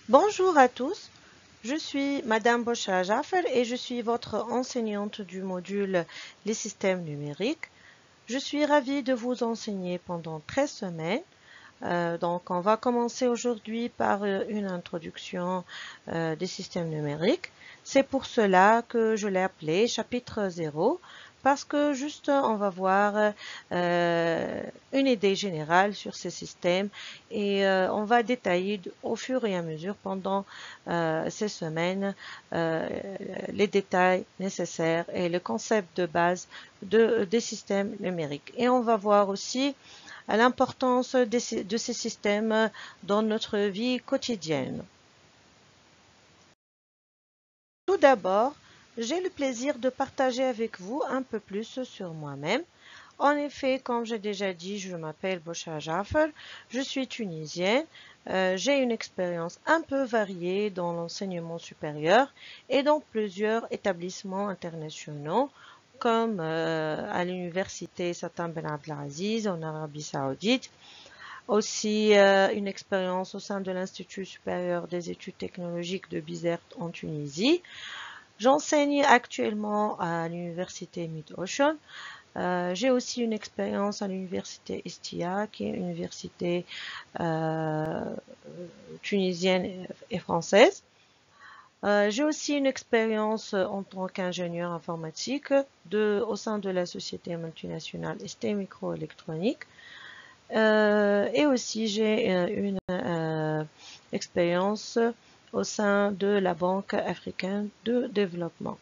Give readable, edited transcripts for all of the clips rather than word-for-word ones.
Bonjour à tous, je suis Madame Bosha Jaffer et je suis votre enseignante du module Les systèmes numériques. Je suis ravie de vous enseigner pendant 13 semaines. Donc, on va commencer aujourd'hui par une introduction des systèmes numériques. C'est pour cela que je l'ai appelé chapitre 0, parce que juste on va voir une idée générale sur ces systèmes et on va détailler au fur et à mesure pendant ces semaines euh, les détails nécessaires et le concept de base des systèmes numériques. Et on va voir aussi à l'importance de ces systèmes dans notre vie quotidienne. Tout d'abord, j'ai le plaisir de partager avec vous un peu plus sur moi-même. En effet, comme j'ai déjà dit, je m'appelle Bosha Jaffer, je suis tunisienne, j'ai une expérience un peu variée dans l'enseignement supérieur et dans plusieurs établissements internationaux comme à l'université Sultan Ben Abdelaziz en Arabie Saoudite, aussi une expérience au sein de l'Institut supérieur des études technologiques de Bizerte en Tunisie. J'enseigne actuellement à l'université Mid-Ocean. J'ai aussi une expérience à l'université Estia, qui est une université euh, tunisienne et française. J'ai aussi une expérience en tant qu'ingénieur informatique au sein de la société multinationale ST Microélectronique. Et aussi, j'ai une expérience au sein de la Banque africaine de développement.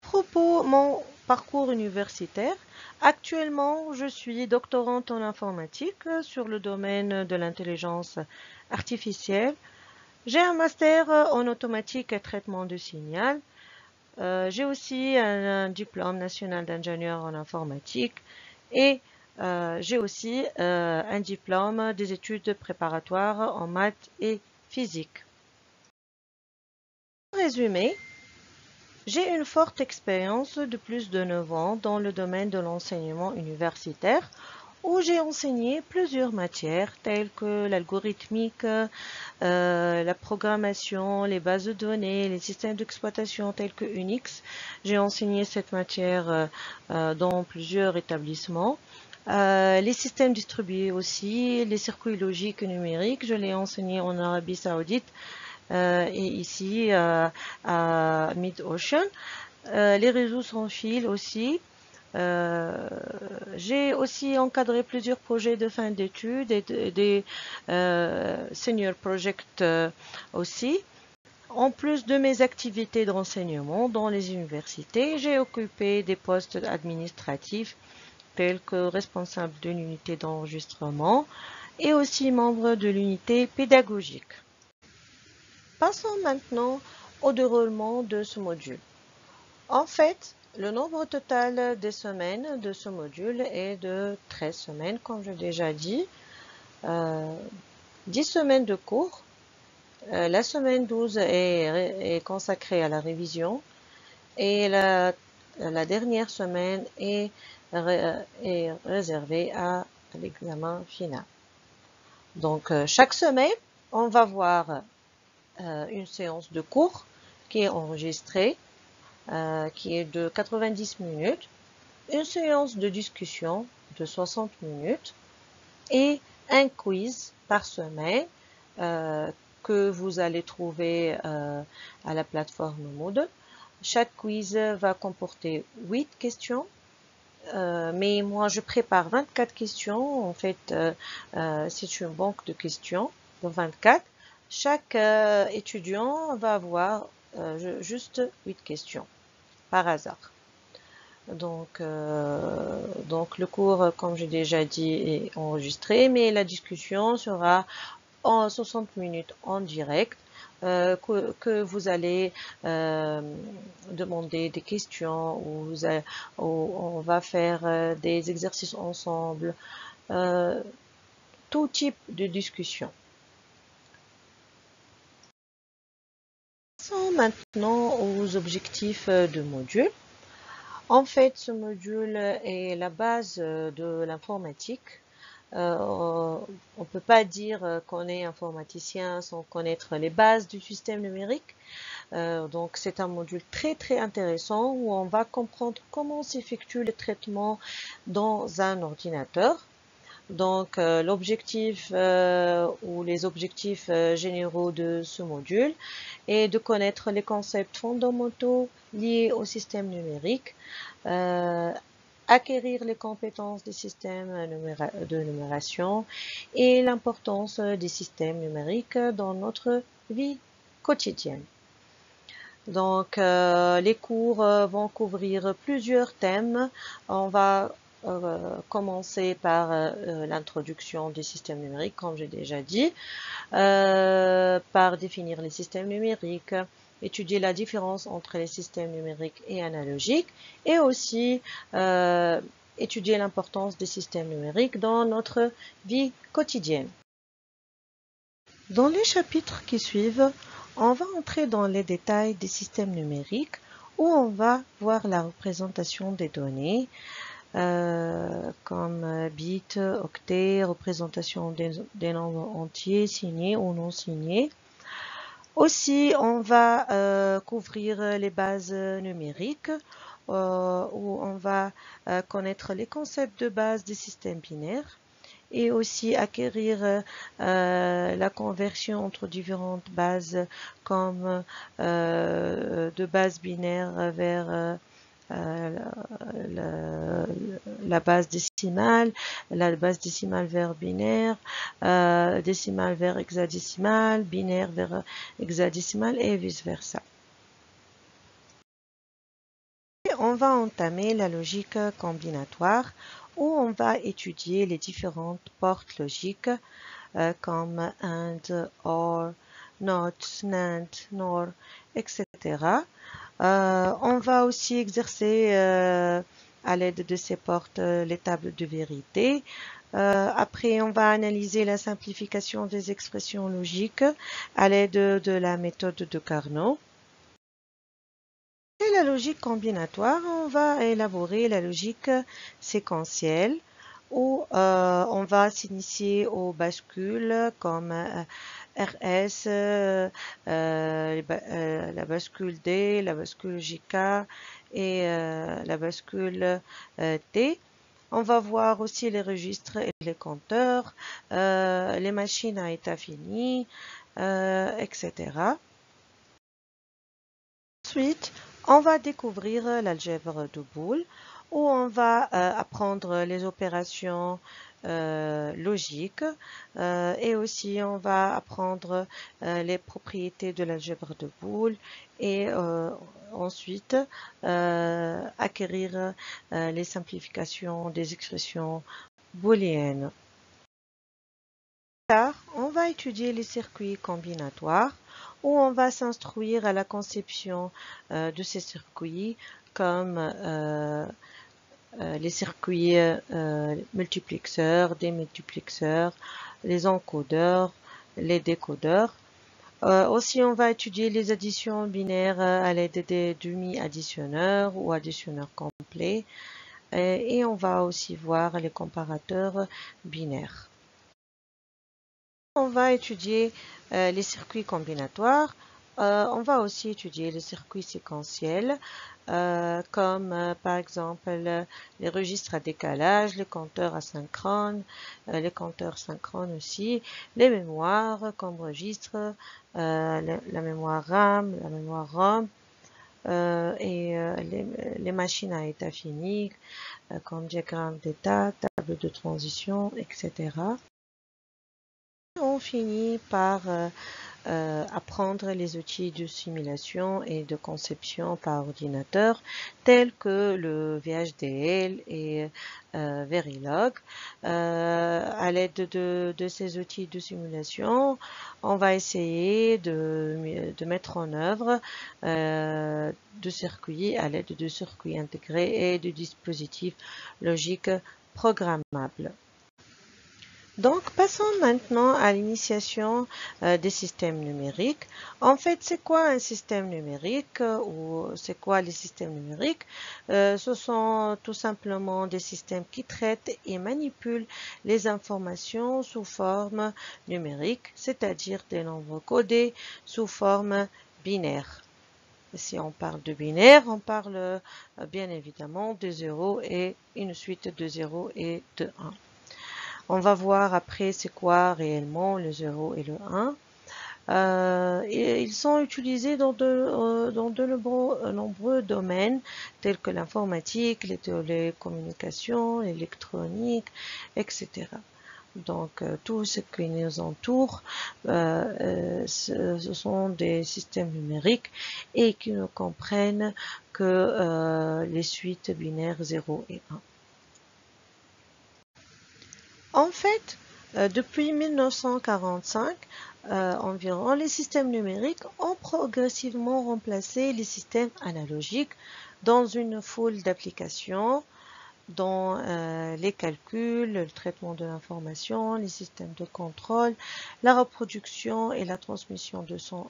À propos de mon parcours universitaire, actuellement, je suis doctorante en informatique sur le domaine de l'intelligence artificielle. J'ai un master en automatique et traitement de signal. J'ai aussi un diplôme national d'ingénieur en informatique et j'ai aussi un diplôme des études préparatoires en maths et physique. En résumé, j'ai une forte expérience de plus de 9 ans dans le domaine de l'enseignement universitaire où j'ai enseigné plusieurs matières telles que l'algorithmique, la programmation, les bases de données, les systèmes d'exploitation tels que Unix. J'ai enseigné cette matière dans plusieurs établissements. Les systèmes distribués aussi, les circuits logiques et numériques, je l'ai enseigné en Arabie Saoudite et ici à Mid-Ocean. Les réseaux sans fil aussi. Euh, j'ai aussi encadré plusieurs projets de fin d'études et des senior projects aussi. En plus de mes activités de renseignement dans les universités, j'ai occupé des postes administratifs tels que responsable de l'unité d'enregistrement et aussi membre de l'unité pédagogique. Passons maintenant au déroulement de ce module. En fait, le nombre total des semaines de ce module est de 13 semaines, comme je l'ai déjà dit. 10 semaines de cours. La semaine 12 est consacrée à la révision et la dernière semaine est réservée à l'examen final. Donc, chaque semaine, on va voir une séance de cours qui est enregistrée, qui est de 90 minutes, une séance de discussion de 60 minutes et un quiz par semaine que vous allez trouver à la plateforme Moodle. Chaque quiz va comporter 8 questions, mais moi je prépare 24 questions. En fait, c'est une banque de questions de 24. Chaque étudiant va avoir juste 8 questions par hasard. Donc le cours, comme j'ai déjà dit, est enregistré, mais la discussion sera en 60 minutes en direct, que vous allez demander des questions, où on va faire des exercices ensemble, euh, tout type de discussion. Passons maintenant aux objectifs de module. En fait, ce module est la base de l'informatique. on ne peut pas dire qu'on est informaticien sans connaître les bases du système numérique. Donc c'est un module très très intéressant où on va comprendre comment s'effectue le traitement dans un ordinateur. Donc l'objectif ou les objectifs généraux de ce module est de connaître les concepts fondamentaux liés au système numérique, acquérir les compétences des systèmes de numération et l'importance des systèmes numériques dans notre vie quotidienne. Donc, les cours vont couvrir plusieurs thèmes. On va commencer par l'introduction des systèmes numériques, comme j'ai déjà dit, par définir les systèmes numériques, étudier la différence entre les systèmes numériques et analogiques, et aussi étudier l'importance des systèmes numériques dans notre vie quotidienne. Dans les chapitres qui suivent, on va entrer dans les détails des systèmes numériques où on va voir la représentation des données comme bits, octets, représentation des nombres entiers signés ou non signés. Aussi, on va couvrir les bases numériques où on va connaître les concepts de base des systèmes binaires et aussi acquérir la conversion entre différentes bases comme de bases binaires vers la base décimale, la base décimale vers binaire, décimale vers hexadécimale, binaire vers hexadécimale et vice-versa. On va entamer la logique combinatoire où on va étudier les différentes portes logiques comme AND, OR, NOT, NAND, NOR, etc. On va aussi exercer à l'aide de ces portes les tables de vérité. Après, on va analyser la simplification des expressions logiques à l'aide de la méthode de Carnot. Et la logique combinatoire, on va élaborer la logique séquentielle où on va s'initier aux bascules comme RS, la bascule D, la bascule JK et la bascule T. On va voir aussi les registres et les compteurs, les machines à état fini, etc. Ensuite, on va découvrir l'algèbre de Boole où on va apprendre les opérations logiques et aussi on va apprendre les propriétés de l'algèbre de Boole et ensuite acquérir les simplifications des expressions booléennes. Plus tard, on va étudier les circuits combinatoires où on va s'instruire à la conception de ces circuits comme les circuits multiplexeurs, démultiplexeurs, les encodeurs, les décodeurs. Aussi, on va étudier les additions binaires à l'aide des demi-additionneurs ou additionneurs complets et on va aussi voir les comparateurs binaires. On va étudier les circuits combinatoires. On va aussi étudier les circuits séquentiels, comme par exemple les registres à décalage, les compteurs asynchrones, les compteurs synchrones aussi, les mémoires comme registre, la mémoire RAM, la mémoire ROM, et les machines à état fini, comme diagramme d'état, table de transition, etc. On finit par apprendre les outils de simulation et de conception par ordinateur tels que le VHDL et Verilog. À l'aide de ces outils de simulation, on va essayer de mettre en œuvre de circuits à l'aide de circuits intégrés et de dispositifs logiques programmables. Donc, passons maintenant à l'initiation des systèmes numériques. En fait, c'est quoi un système numérique ou c'est quoi les systèmes numériques? Ce sont tout simplement des systèmes qui traitent et manipulent les informations sous forme numérique, c'est-à-dire des nombres codés sous forme binaire. Si on parle de binaire, on parle bien évidemment de 0 et une suite de 0 et de 1. On va voir après c'est quoi réellement le 0 et le 1. Et ils sont utilisés dans de nombreux domaines tels que l'informatique, les télécommunications, l'électronique, etc. Donc tout ce qui nous entoure, ce sont des systèmes numériques et qui ne comprennent que les suites binaires 0 et 1. En fait, depuis 1945 environ, les systèmes numériques ont progressivement remplacé les systèmes analogiques dans une foule d'applications, dont les calculs, le traitement de l'information, les systèmes de contrôle, la reproduction et la transmission de son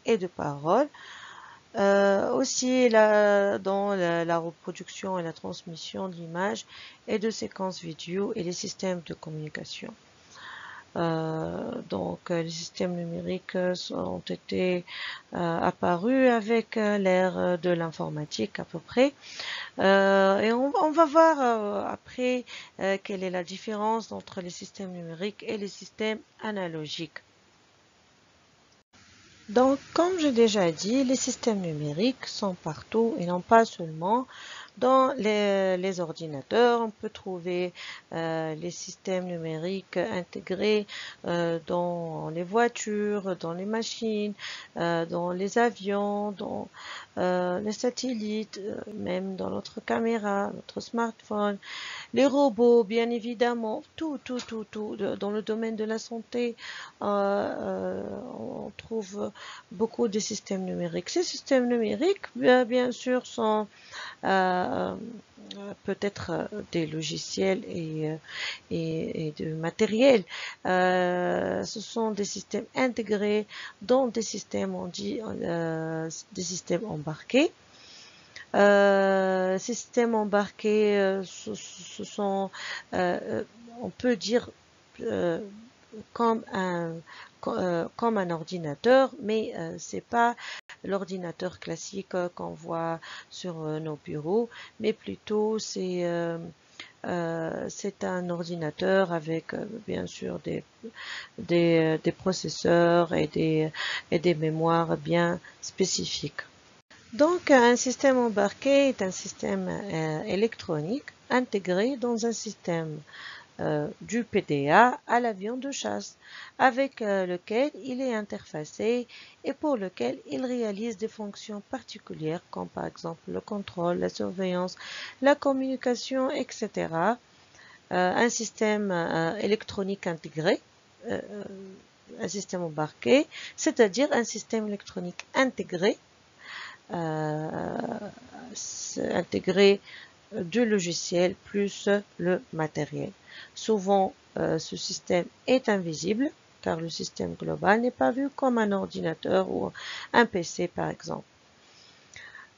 et de parole. Aussi dans la reproduction et la transmission de l'image et de séquences vidéo et les systèmes de communication. Donc les systèmes numériques ont été apparus avec l'ère de l'informatique à peu près. Et on va voir après quelle est la différence entre les systèmes numériques et les systèmes analogiques. Donc, comme j'ai déjà dit, les systèmes numériques sont partout et non pas seulement dans les ordinateurs. On peut trouver les systèmes numériques intégrés dans les voitures, dans les machines, dans les avions, dans les satellites, même dans notre caméra, notre smartphone. Les robots, bien évidemment, tout. Dans le domaine de la santé, on trouve beaucoup de systèmes numériques. Ces systèmes numériques, bien sûr, sont euh, peut-être des logiciels et de matériel. Ce sont des systèmes intégrés dans des systèmes, on dit, des systèmes embarqués. Ces systèmes embarqués, ce sont, on peut dire, euh, comme comme un ordinateur, mais c'est pas l'ordinateur classique qu'on voit sur nos bureaux, mais plutôt c'est un ordinateur avec bien sûr des processeurs et des mémoires bien spécifiques. Donc, un système embarqué est un système électronique intégré dans un système du PDA à l'avion de chasse, avec lequel il est interfacé et pour lequel il réalise des fonctions particulières comme par exemple le contrôle, la surveillance, la communication, etc. Un système électronique intégré, euh, un système embarqué, c'est-à-dire un système électronique intégré intégrer du logiciel plus le matériel. Souvent, ce système est invisible car le système global n'est pas vu comme un ordinateur ou un PC par exemple.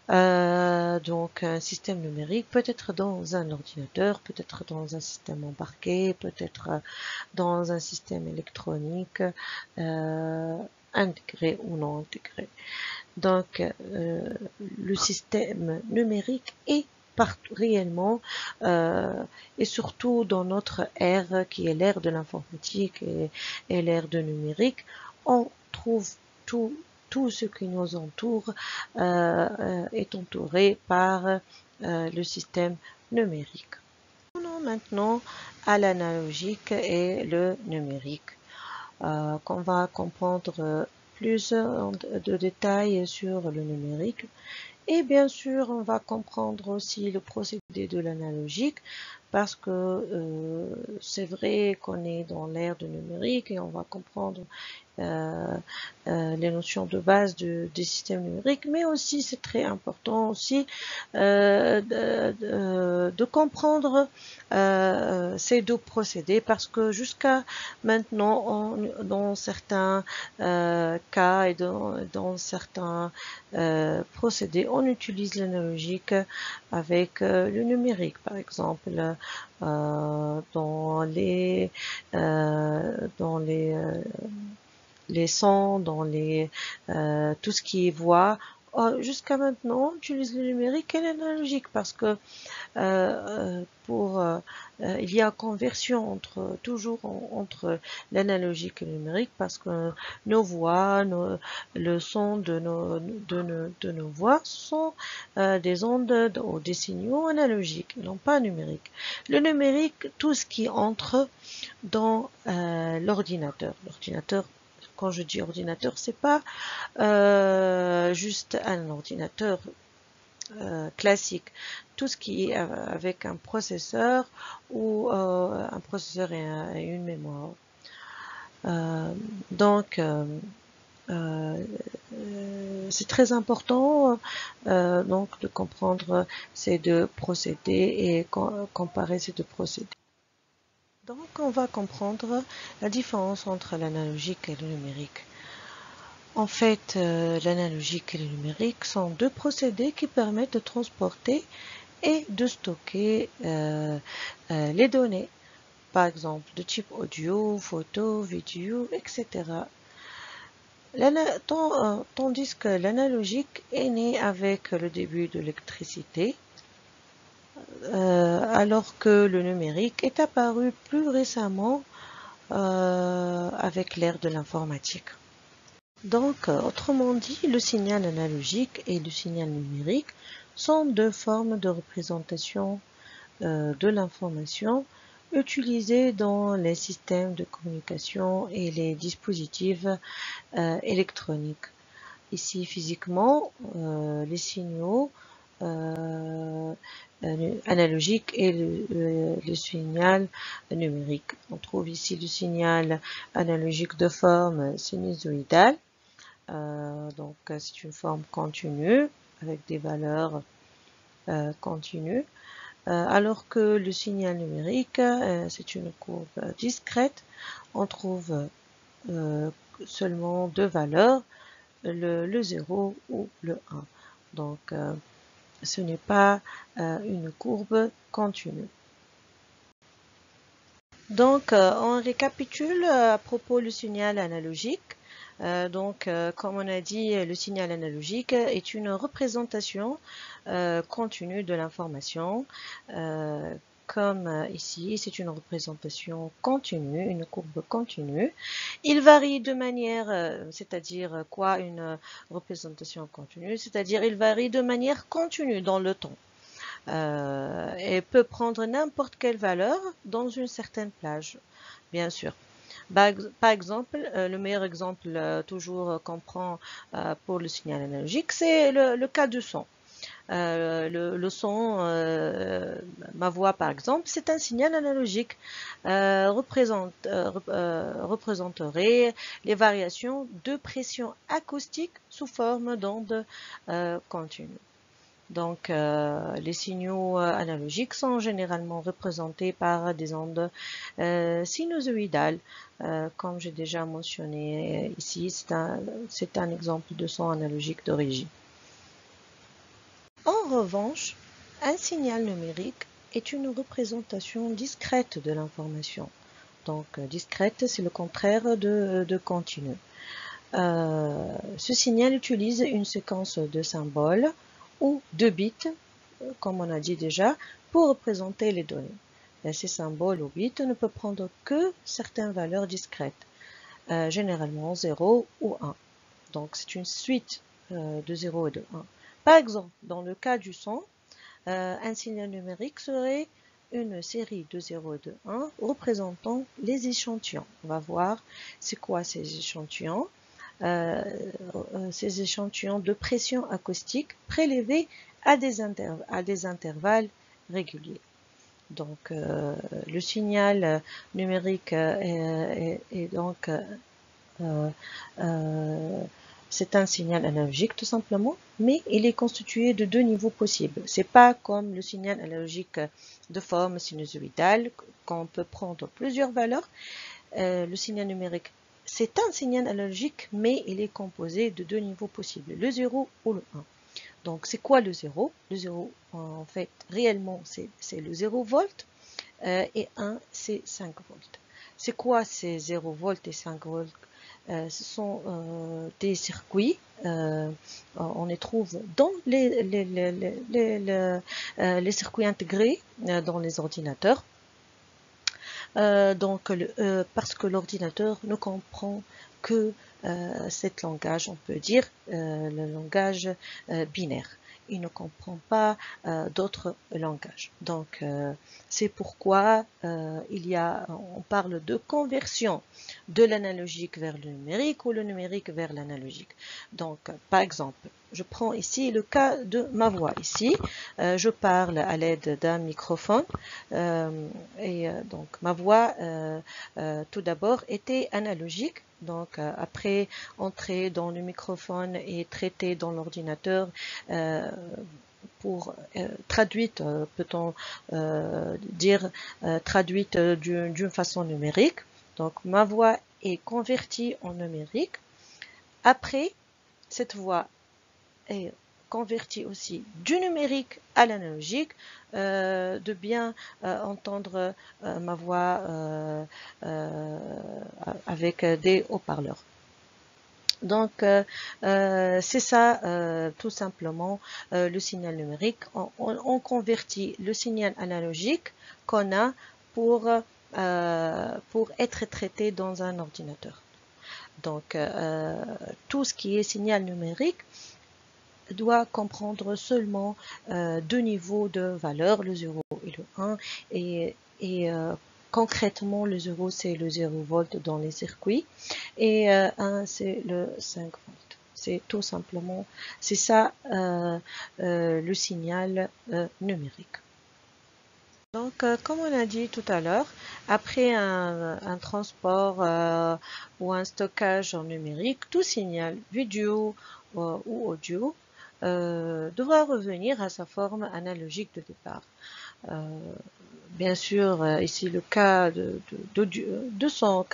Donc un système numérique peut être dans un ordinateur, peut être dans un système embarqué, peut être dans un système électronique intégré ou non intégré. Donc, le système numérique est partout réellement et surtout dans notre ère qui est l'ère de l'informatique et l'ère de numérique, on trouve tout ce qui nous entoure est entouré par le système numérique. Venons maintenant à l'analogique et le numérique. Qu'on va comprendre plus de détails sur le numérique. Et bien sûr, on va comprendre aussi le procédé de l'analogique parce que c'est vrai qu'on est dans l'ère du numérique et on va comprendre les notions de base des systèmes numériques, mais aussi c'est très important aussi de comprendre ces deux procédés parce que jusqu'à maintenant, dans certains cas et dans certains procédés, on utilise l'analogique avec le numérique, par exemple, dans les sons, tout ce qui est voix. Jusqu'à maintenant, on utilise le numérique et l'analogique parce que il y a conversion toujours entre l'analogique et le numérique parce que nos voix, le son de nos voix sont des ondes ou des signaux analogiques, non pas numériques. Le numérique, tout ce qui entre dans l'ordinateur. L'ordinateur, quand je dis ordinateur, c'est pas juste un ordinateur classique. Tout ce qui est avec un processeur ou un processeur et une mémoire. Donc, c'est très important donc de comprendre ces deux procédés et comparer ces deux procédés. Donc, on va comprendre la différence entre l'analogique et le numérique. En fait, l'analogique et le numérique sont deux procédés qui permettent de transporter et de stocker les données, par exemple de type audio, photo, vidéo, etc. Tandis que l'analogique est né avec le début de l'électricité, alors que le numérique est apparu plus récemment avec l'ère de l'informatique. Donc, autrement dit, le signal analogique et le signal numérique sont deux formes de représentation de l'information utilisées dans les systèmes de communication et les dispositifs électroniques. Ici, physiquement, les signaux analogiques et le signal numérique. On trouve ici le signal analogique de forme sinusoïdale. Donc, c'est une forme continue avec des valeurs continues. Alors que le signal numérique, c'est une courbe discrète. On trouve seulement deux valeurs, le 0 ou le 1. Donc, ce n'est pas une courbe continue. Donc, on récapitule à propos du signal analogique. Comme on a dit, le signal analogique est une représentation continue de l'information. Comme ici, c'est une représentation continue, une courbe continue. Il varie de manière, c'est-à-dire quoi une représentation continue? C'est-à-dire il varie de manière continue dans le temps. Et peut prendre n'importe quelle valeur dans une certaine plage, bien sûr. Par exemple, le meilleur exemple toujours qu'on prend pour le signal analogique, c'est le cas du son. Le son, ma voix par exemple, c'est un signal analogique, représenterait les variations de pression acoustique sous forme d'ondes continues. Donc, les signaux analogiques sont généralement représentés par des ondes sinusoïdales. Comme j'ai déjà mentionné ici, c'est un exemple de son analogique d'origine. En revanche, un signal numérique est une représentation discrète de l'information. Donc, discrète, c'est le contraire de continu. Ce signal utilise une séquence de symboles ou de bits, comme on a dit déjà, pour représenter les données. Et ces symboles ou bits ne peuvent prendre que certaines valeurs discrètes, généralement 0 ou 1. Donc c'est une suite de 0 et de 1. Par exemple, dans le cas du son, un signal numérique serait une série de 0 et de 1 représentant les échantillons. On va voir c'est quoi ces échantillons. Ces échantillons de pression acoustique prélevés à des intervalles réguliers. Donc, le signal numérique est donc c'est un signal analogique tout simplement, mais il est constitué de deux niveaux possibles. C'est pas comme le signal analogique de forme sinusoïdale qu'on peut prendre plusieurs valeurs. Le signal numérique, c'est un signal analogique, mais il est composé de deux niveaux possibles, le 0 ou le 1. Donc, c'est quoi le 0? Le 0, en fait, réellement, c'est le 0 volt et 1, c'est 5 volts. C'est quoi ces 0 volts et 5 volts? Ce sont des circuits, on les trouve dans les circuits intégrés dans les ordinateurs. Parce que l'ordinateur ne comprend que cet langage, on peut dire le langage binaire. Il ne comprend pas d'autres langages. Donc, c'est pourquoi on parle de conversion de l'analogique vers le numérique ou le numérique vers l'analogique. Donc, par exemple, je prends ici le cas de ma voix. Ici, je parle à l'aide d'un microphone donc ma voix tout d'abord était analogique. Donc après entrer dans le microphone et traiter dans l'ordinateur pour traduite, peut-on dire traduite d'une façon numérique. Donc ma voix est convertie en numérique. Après, cette voix est convertie aussi du numérique à l'analogique, de bien entendre ma voix avec des haut-parleurs. Donc, c'est ça tout simplement le signal numérique. On convertit le signal analogique qu'on a pour être traité dans un ordinateur. Donc, tout ce qui est signal numérique doit comprendre seulement deux niveaux de valeur, le 0 et le 1, et concrètement le 0 c'est le 0 volt dans les circuits et 1 c'est le 5 volts. C'est tout simplement, c'est ça le signal numérique. Donc, comme on a dit tout à l'heure, après un transport ou un stockage en numérique, tout signal vidéo ou audio devra revenir à sa forme analogique de départ. Bien sûr, ici le cas de son,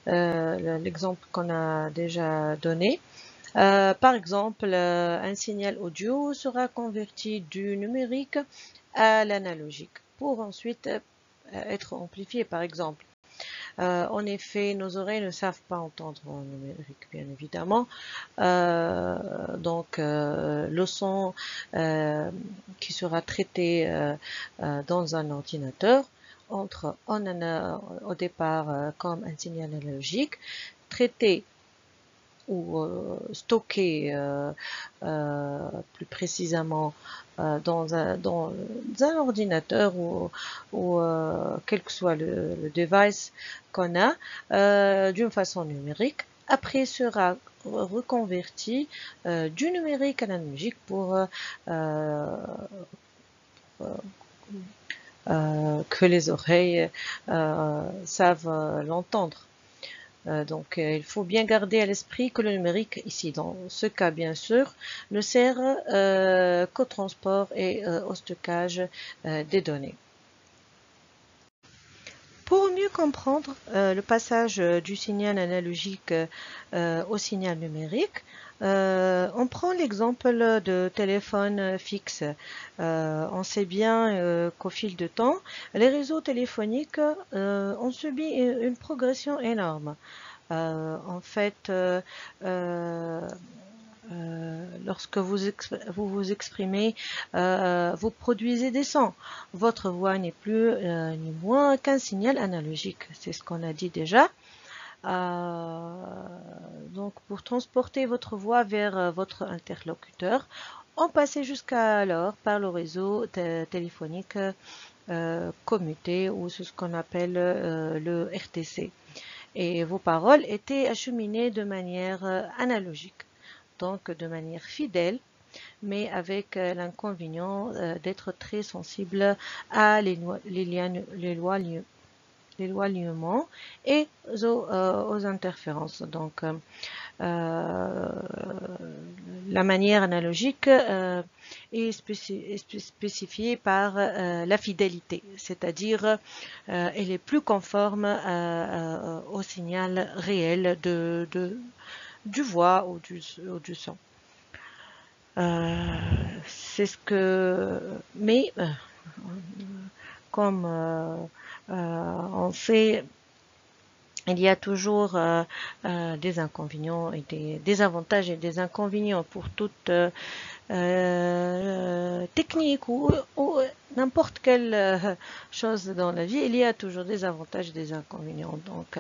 l'exemple qu'on a déjà donné. Par exemple, un signal audio sera converti du numérique à l'analogique pour ensuite être amplifié, par exemple. En effet, nos oreilles ne savent pas entendre en numérique, bien évidemment. Donc, le son qui sera traité dans un ordinateur entre au départ comme un signal analogique, traité ou stocké plus précisément dans un ordinateur ou quel que soit le device qu'on a d'une façon numérique. Après sera reconverti du numérique à l'analogique pour que les oreilles savent l'entendre. Donc, il faut bien garder à l'esprit que le numérique, ici dans ce cas bien sûr, ne sert qu'au transport et au stockage des données. Pour mieux comprendre le passage du signal analogique au signal numérique, on prend l'exemple de téléphone fixe. On sait bien qu'au fil du temps, les réseaux téléphoniques ont subi une progression énorme. En fait, lorsque vous vous exprimez, vous produisez des sons. Votre voix n'est plus ni moins qu'un signal analogique. C'est ce qu'on a dit déjà. Donc, pour transporter votre voix vers votre interlocuteur, on passait jusqu'alors par le réseau téléphonique commuté ou ce qu'on appelle le RTC. Et vos paroles étaient acheminées de manière analogique, donc de manière fidèle, mais avec l'inconvénient d'être très sensible à l'éloignement et aux interférences. Donc, la manière analogique est spécifiée par la fidélité, c'est-à-dire elle est plus conforme au signal réel du voix ou du son. C'est ce que, mais comme on sait, il y a toujours des inconvénients et des avantages et des inconvénients pour toute technique ou n'importe quelle chose dans la vie. Il y a toujours des avantages et des inconvénients. Donc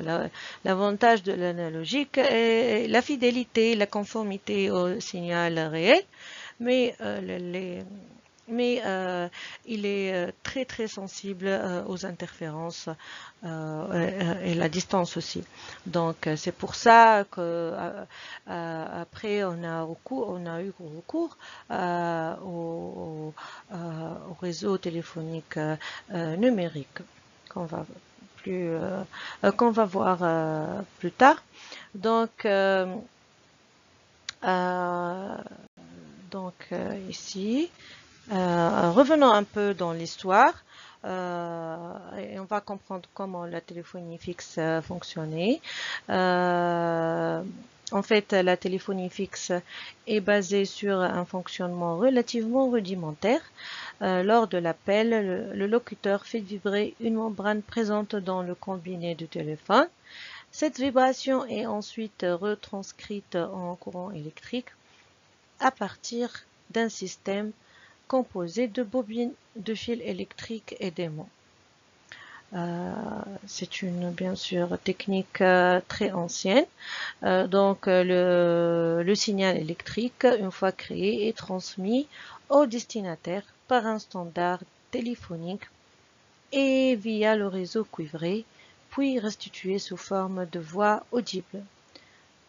l'avantage de l'analogique est la fidélité, la conformité au signal réel, mais il est très très sensible aux interférences et la distance aussi. Donc c'est pour ça que après on a eu recours au réseau téléphonique numérique qu'on va qu'on va voir plus tard. Donc ici, revenons un peu dans l'histoire et on va comprendre comment la téléphonie fixe fonctionnait. En fait, la téléphonie fixe est basée sur un fonctionnement relativement rudimentaire. Lors de l'appel, le locuteur fait vibrer une membrane présente dans le combiné du téléphone. Cette vibration est ensuite retranscrite en courant électrique à partir d'un système composé de bobines de fils électriques et d'aimants. C'est une, bien sûr, technique très ancienne. Le signal électrique, une fois créé, est transmis au destinataire par un standard téléphonique et via le réseau cuivré, puis restitué sous forme de voix audible.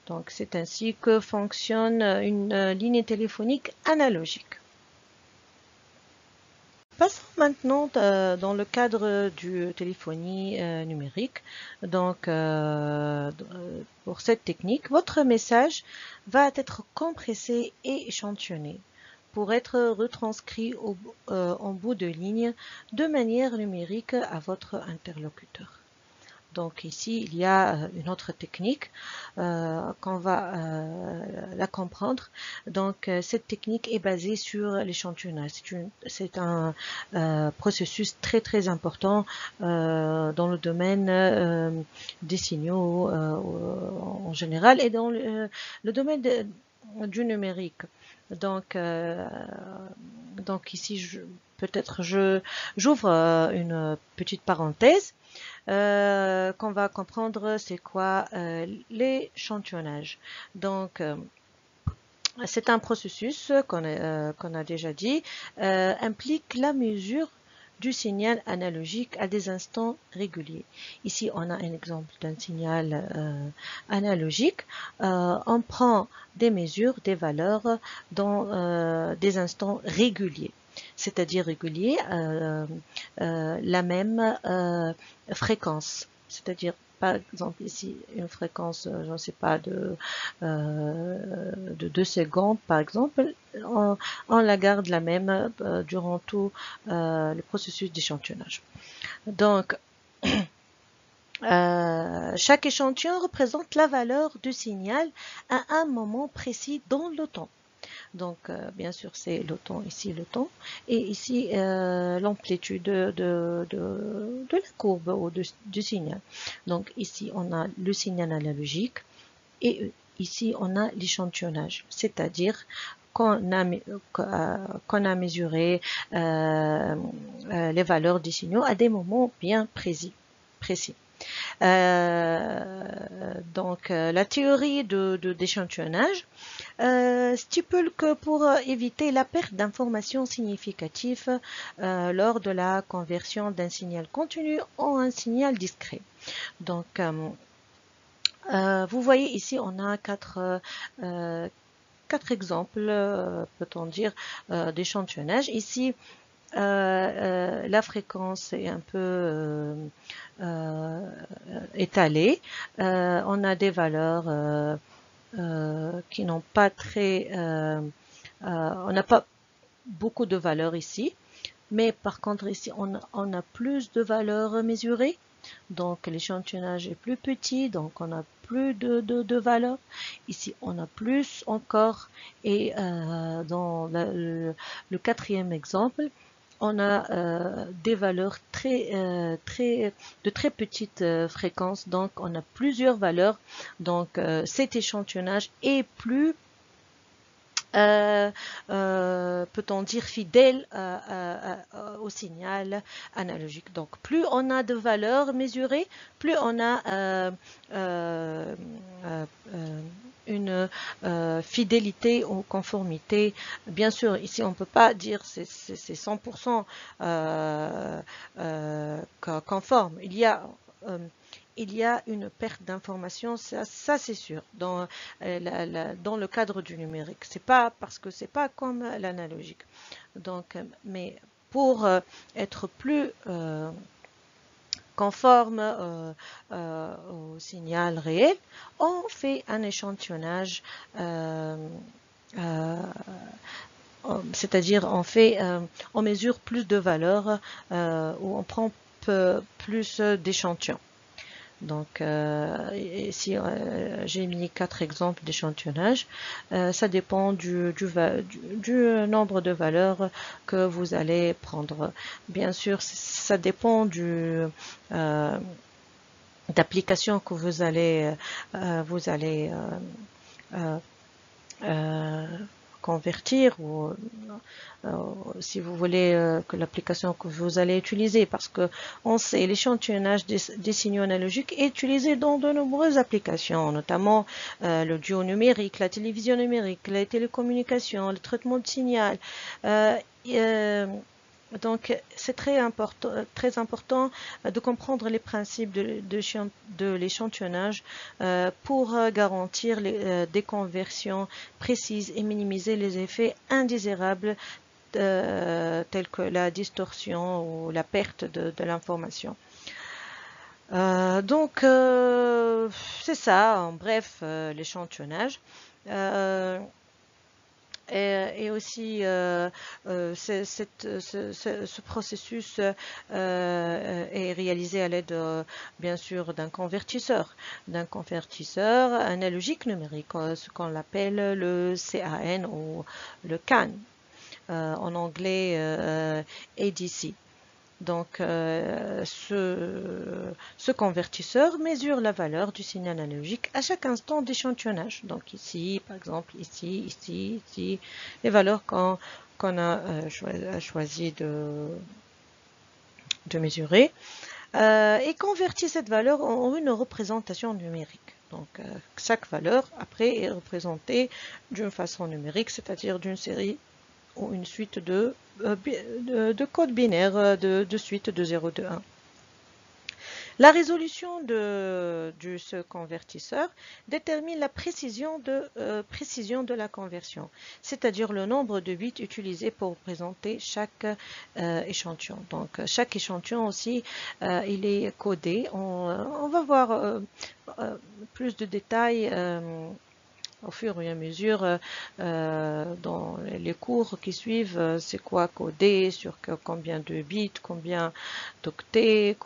Donc, c'est ainsi que fonctionne une ligne téléphonique analogique. Passons maintenant dans le cadre du téléphonie numérique. Donc, pour cette technique, votre message va être compressé et échantillonné pour être retranscrit en bout de ligne de manière numérique à votre interlocuteur. Donc ici, il y a une autre technique qu'on va la comprendre. Donc cette technique est basée sur l'échantillonnage. C'est un processus très très important dans le domaine des signaux en général et dans le domaine du numérique. Donc ici, peut-être j'ouvre une petite parenthèse. Qu'on va comprendre c'est quoi l'échantillonnage. Donc c'est un processus qu'on a déjà dit, implique la mesure du signal analogique à des instants réguliers. Ici, on a un exemple d'un signal analogique. On prend des mesures, des valeurs dans des instants réguliers, c'est-à-dire réguliers, la même fréquence, c'est-à-dire par exemple ici une fréquence, je ne sais pas, de 2 secondes par exemple, on la garde la même durant tout le processus d'échantillonnage. Donc chaque échantillon représente la valeur du signal à un moment précis dans le temps. Donc, bien sûr, c'est le temps, ici le temps, et ici l'amplitude de la courbe ou du signal. Donc, ici, on a le signal analogique et ici, on a l'échantillonnage, c'est-à-dire qu'on a mesuré les valeurs des signaux à des moments bien précis. La théorie d'échantillonnage stipule que pour éviter la perte d'informations significatives lors de la conversion d'un signal continu en un signal discret. Donc, vous voyez ici, on a quatre exemples, peut-on dire, d'échantillonnage. Ici, la fréquence est un peu étalée. On a des valeurs qui n'ont pas on n'a pas beaucoup de valeurs ici, mais par contre ici on a plus de valeurs mesurées, donc l'échantillonnage est plus petit, donc on a plus de valeurs. Ici on a plus encore, et dans le quatrième exemple, on a des valeurs de très petite fréquence, donc on a plusieurs valeurs, donc cet échantillonnage est plus peut-on dire fidèle au signal analogique. Donc plus on a de valeurs mesurées, plus on a une fidélité ou conformité. Bien sûr, ici on ne peut pas dire c'est 100% conforme. Il y a une perte d'information, ça c'est sûr, dans le cadre du numérique. C'est pas parce que c'est pas comme l'analogique. Donc, mais pour être plus conforme au signal réel, on fait un échantillonnage, c'est-à-dire on mesure plus de valeurs, ou on prend plus d'échantillons. Donc, ici, j'ai mis 4 exemples d'échantillonnage. Ça dépend du nombre de valeurs que vous allez prendre. Bien sûr, ça dépend d'application que vous allez convertir, ou si vous voulez que l'application que vous allez utiliser, parce que on sait l'échantillonnage des signaux analogiques est utilisé dans de nombreuses applications, notamment l'audio numérique, la télévision numérique, les télécommunications, le traitement de signal. Donc, c'est très important de comprendre les principes de l'échantillonnage pour garantir des conversions précises et minimiser les effets indésirables tels que la distorsion ou la perte de l'information. Donc, c'est ça, en bref, l'échantillonnage. Et aussi, ce processus est réalisé à l'aide, bien sûr, d'un convertisseur analogique numérique, ce qu'on appelle le CAN ou le CAN, en anglais ADC. Donc, ce convertisseur mesure la valeur du signal analogique à chaque instant d'échantillonnage. Donc ici, par exemple, ici, les valeurs qu'on a choisi de mesurer, et convertit cette valeur en une représentation numérique. Donc, chaque valeur, après, est représentée d'une façon numérique, c'est-à-dire d'une série ou une suite de codes binaires de suite de 0, de 1. La résolution de ce convertisseur détermine la précision de la conversion, c'est-à-dire le nombre de bits utilisés pour représenter chaque échantillon. Donc, chaque échantillon aussi, il est codé. On va voir plus de détails au fur et à mesure dans les cours qui suivent, c'est quoi coder, sur combien de bits, combien d'octets,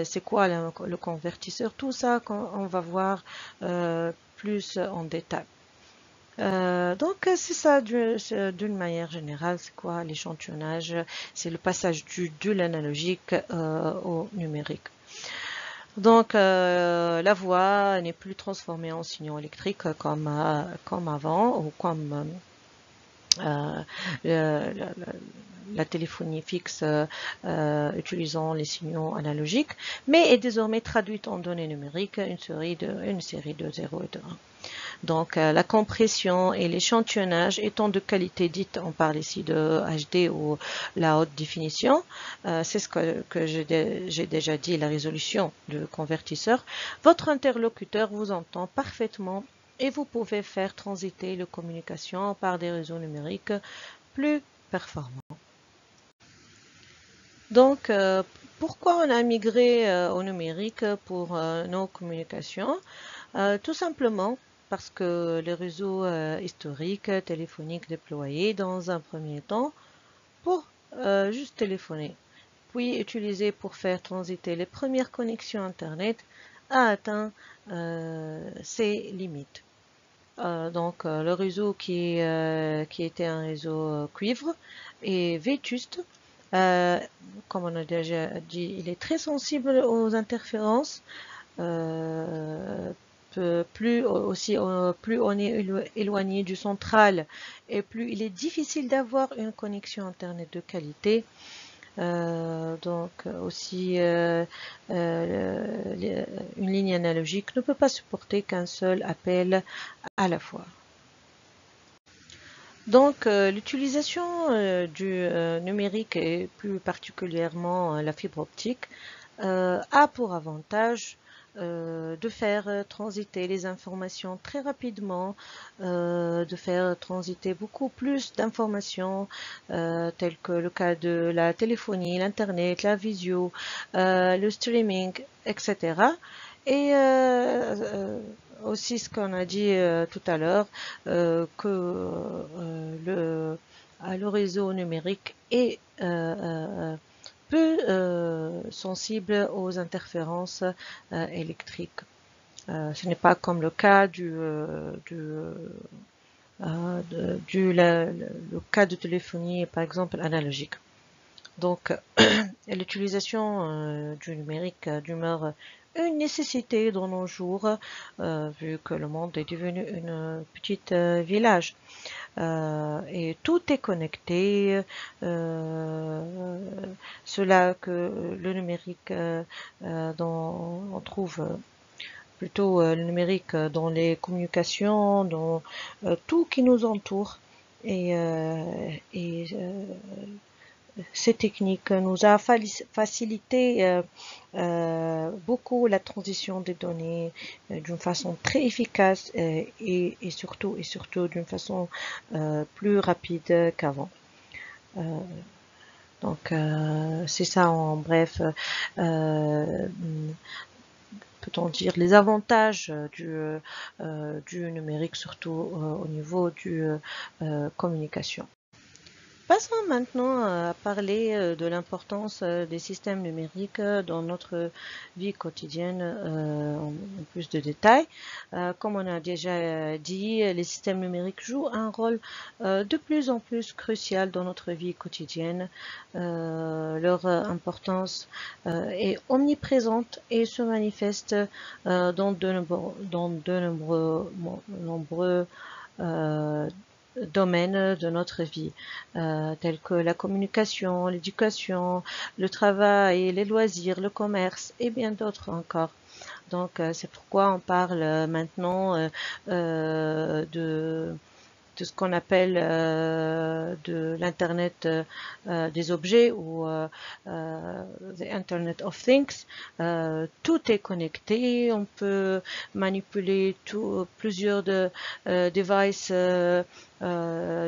c'est quoi le convertisseur, tout ça on va voir plus en détail. Donc c'est ça d'une manière générale, c'est quoi l'échantillonnage, c'est le passage de l'analogique au numérique. Donc, la voix n'est plus transformée en signaux électriques comme avant, ou comme la téléphonie fixe utilisant les signaux analogiques, mais est désormais traduite en données numériques, une série de 0 et de 1. Donc, la compression et l'échantillonnage étant de qualité dite, on parle ici de HD ou la haute définition, c'est ce que j'ai déjà dit, la résolution du convertisseur. Votre interlocuteur vous entend parfaitement et vous pouvez faire transiter la communication par des réseaux numériques plus performants. Donc, pourquoi on a migré au numérique pour nos communications? Tout simplement parce que les réseaux historiques téléphoniques déployés dans un premier temps pour juste téléphoner, puis utilisé pour faire transiter les premières connexions Internet, a atteint ses limites. Donc le réseau qui était un réseau cuivre est vétuste. Comme on a déjà dit, il est très sensible aux interférences. Plus on est éloigné du central et plus il est difficile d'avoir une connexion Internet de qualité. Donc aussi une ligne analogique ne peut pas supporter qu'un seul appel à la fois. Donc l'utilisation du numérique et plus particulièrement la fibre optique a pour avantage de faire transiter les informations très rapidement, de faire transiter beaucoup plus d'informations telles que le cas de la téléphonie, l'internet, la visio, le streaming, etc. Et aussi ce qu'on a dit tout à l'heure, que le réseau numérique est peu sensible aux interférences électriques. Ce n'est pas comme le cas le cas de téléphonie, par exemple, analogique. Donc, l'utilisation du numérique demeure une nécessité dans nos jours, vu que le monde est devenu une petite village. Et tout est connecté, cela que le numérique dont on trouve plutôt le numérique dans les communications, dans tout qui nous entoure. Et ces techniques nous a facilité beaucoup la transition des données d'une façon très efficace et surtout d'une façon plus rapide qu'avant. Donc c'est ça en bref, peut-on dire, les avantages du numérique, surtout au niveau du communication. Passons maintenant à parler de l'importance des systèmes numériques dans notre vie quotidienne en plus de détails. Comme on a déjà dit, les systèmes numériques jouent un rôle de plus en plus crucial dans notre vie quotidienne. Leur importance est omniprésente et se manifeste dans de nombreux domaines de notre vie, tels que la communication, l'éducation, le travail, les loisirs, le commerce et bien d'autres encore. Donc, c'est pourquoi on parle maintenant de ce qu'on appelle de l'Internet des objets ou the Internet of Things. Tout est connecté, on peut manipuler plusieurs devices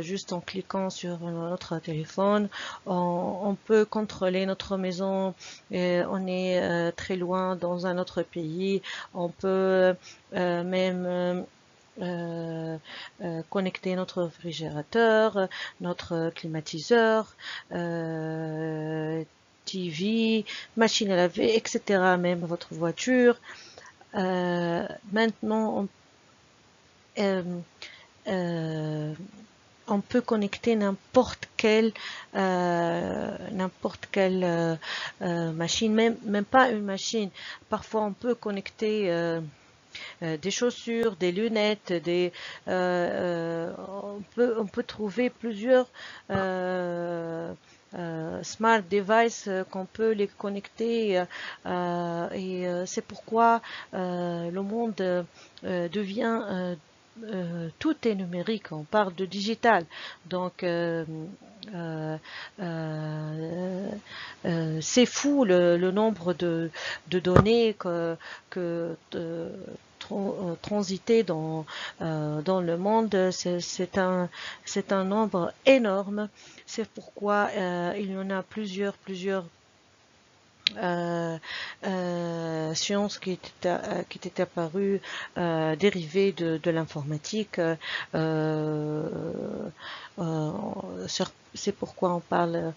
juste en cliquant sur notre téléphone. On peut contrôler notre maison et on est très loin dans un autre pays. On peut même connecter notre réfrigérateur, notre climatiseur, TV, machine à laver, etc. Même votre voiture. Maintenant, on peut connecter n'importe quelle machine, même pas une machine. Parfois, on peut connecter des chaussures, des lunettes, on peut trouver plusieurs smart devices qu'on peut les connecter et c'est pourquoi le monde devient tout est numérique, on parle de digital. Donc c'est fou le nombre de données que transiter dans le monde, c'est un nombre énorme. C'est pourquoi il y en a plusieurs science qui était apparue dérivée de l'informatique. Euh, c'est pourquoi on parle,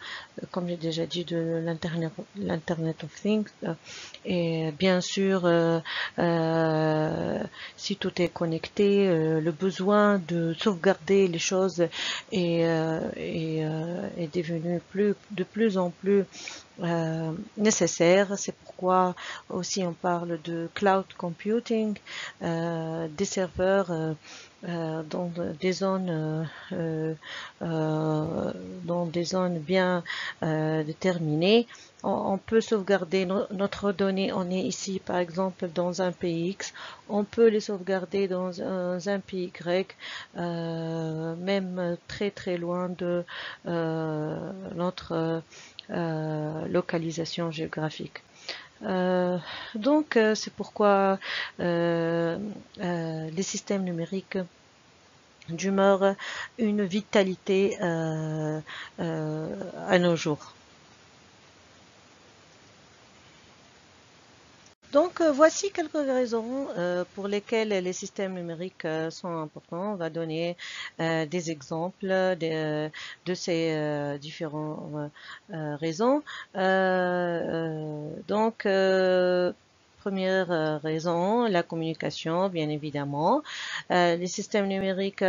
comme j'ai déjà dit, de l'Internet of Things. Et bien sûr, si tout est connecté, le besoin de sauvegarder les choses est devenu de plus en plus nécessaire. C'est pourquoi aussi on parle de cloud computing, des serveurs dans des zones dans des zones bien déterminées. On peut sauvegarder notre donnée. On est ici par exemple dans un pays X. On peut les sauvegarder dans un pays Y, même très très loin de notre localisation géographique. C'est pourquoi les systèmes numériques demeurent une vitalité à nos jours. Donc, voici quelques raisons pour lesquelles les systèmes numériques sont importants. On va donner des exemples de ces différentes raisons. Première raison, la communication, bien évidemment. Les systèmes numériques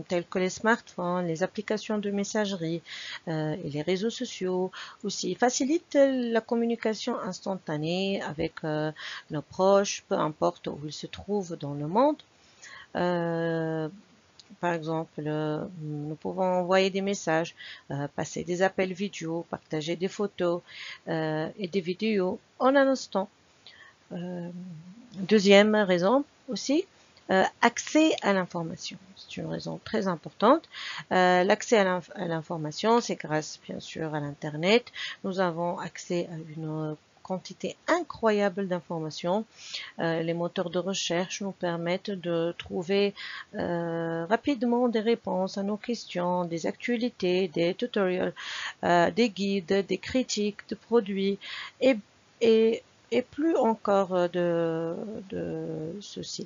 tels que les smartphones, les applications de messagerie et les réseaux sociaux aussi facilitent la communication instantanée avec nos proches, peu importe où ils se trouvent dans le monde. Par exemple, nous pouvons envoyer des messages, passer des appels vidéo, partager des photos et des vidéos en un instant. Deuxième raison aussi, accès à l'information. C'est une raison très importante. L'accès à l'information, c'est grâce bien sûr à l'Internet. Nous avons accès à une quantité incroyable d'informations. Les moteurs de recherche nous permettent de trouver rapidement des réponses à nos questions, des actualités, des tutoriels, des guides, des critiques de produits et plus encore de ceci.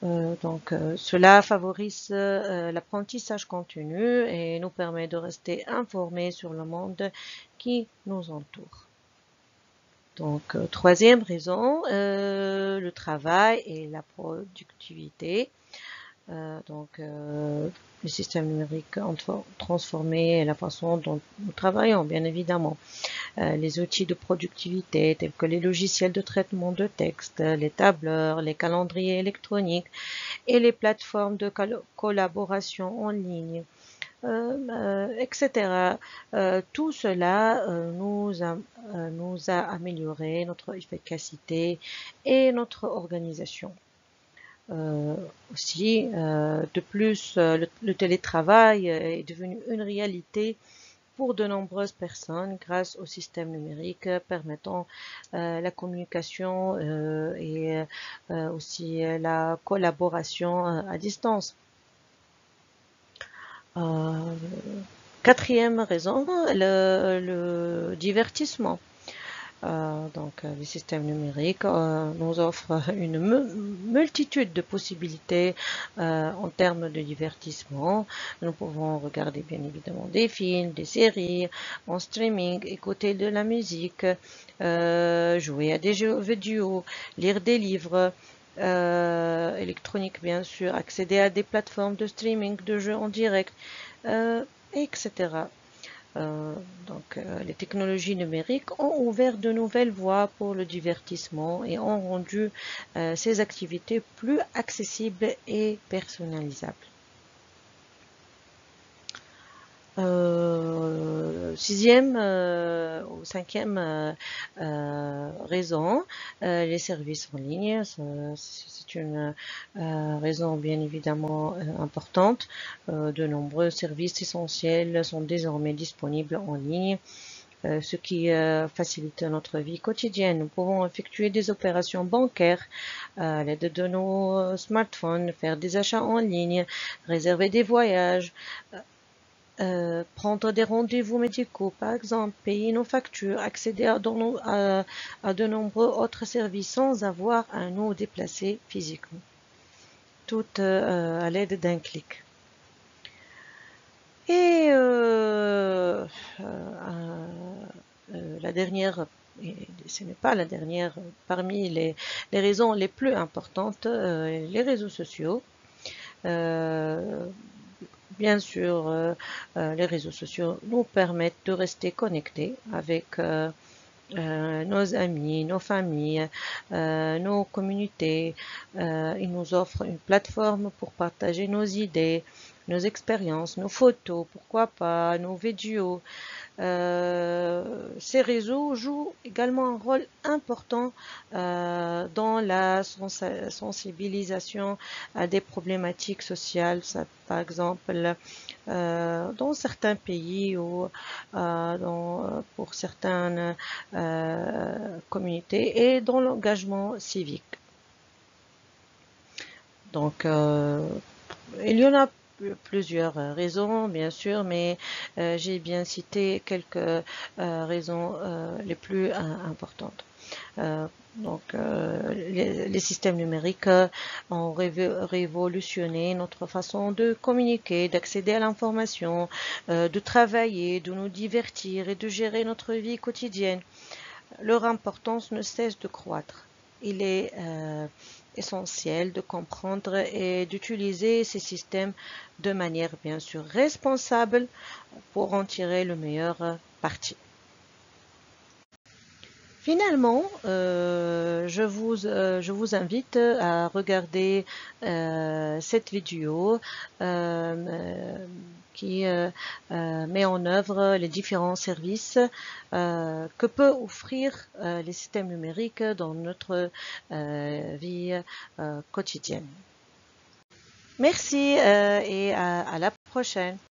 Cela favorise l'apprentissage continu et nous permet de rester informés sur le monde qui nous entoure. Donc, troisième raison, le travail et la productivité. Les systèmes numériques ont transformé la façon dont nous travaillons, bien évidemment. Les outils de productivité tels que les logiciels de traitement de texte, les tableurs, les calendriers électroniques et les plateformes de collaboration en ligne, etc. Tout cela nous a amélioré notre efficacité et notre organisation. De plus, le télétravail est devenu une réalité pour de nombreuses personnes grâce au système numérique permettant la communication et aussi la collaboration à distance. Quatrième raison, le divertissement. Les systèmes numériques nous offrent une multitude de possibilités en termes de divertissement. Nous pouvons regarder bien évidemment des films, des séries en streaming, écouter de la musique, jouer à des jeux vidéo, lire des livres électroniques bien sûr, accéder à des plateformes de streaming de jeux en direct, etc. Les technologies numériques ont ouvert de nouvelles voies pour le divertissement et ont rendu ces activités plus accessibles et personnalisables. Sixième ou cinquième raison, les services en ligne. C'est une raison bien évidemment importante. De nombreux services essentiels sont désormais disponibles en ligne, ce qui facilite notre vie quotidienne. Nous pouvons effectuer des opérations bancaires à l'aide de nos smartphones, faire des achats en ligne, réserver des voyages, prendre des rendez-vous médicaux, par exemple, payer nos factures, accéder à de nombreux autres services sans avoir à nous déplacer physiquement, tout à l'aide d'un clic. Et la dernière, et ce n'est pas la dernière, parmi les raisons les plus importantes, les réseaux sociaux. Euh, Bien sûr, les réseaux sociaux nous permettent de rester connectés avec nos amis, nos familles, nos communautés. Ils nous offrent une plateforme pour partager nos idées, nos expériences, nos photos, pourquoi pas, nos vidéos. Ces réseaux jouent également un rôle important dans la sensibilisation à des problématiques sociales, par exemple dans certains pays ou pour certaines communautés et dans l'engagement civique. Donc, il y en a plusieurs raisons, bien sûr, mais j'ai bien cité quelques raisons les plus importantes. Les systèmes numériques ont révolutionné notre façon de communiquer, d'accéder à l'information, de travailler, de nous divertir et de gérer notre vie quotidienne. Leur importance ne cesse de croître. Il est essentiel de comprendre et d'utiliser ces systèmes de manière bien sûr responsable pour en tirer le meilleur parti. Finalement, je vous invite à regarder cette vidéo qui met en œuvre les différents services que peut offrir les systèmes numériques dans notre vie quotidienne. Merci et à la prochaine.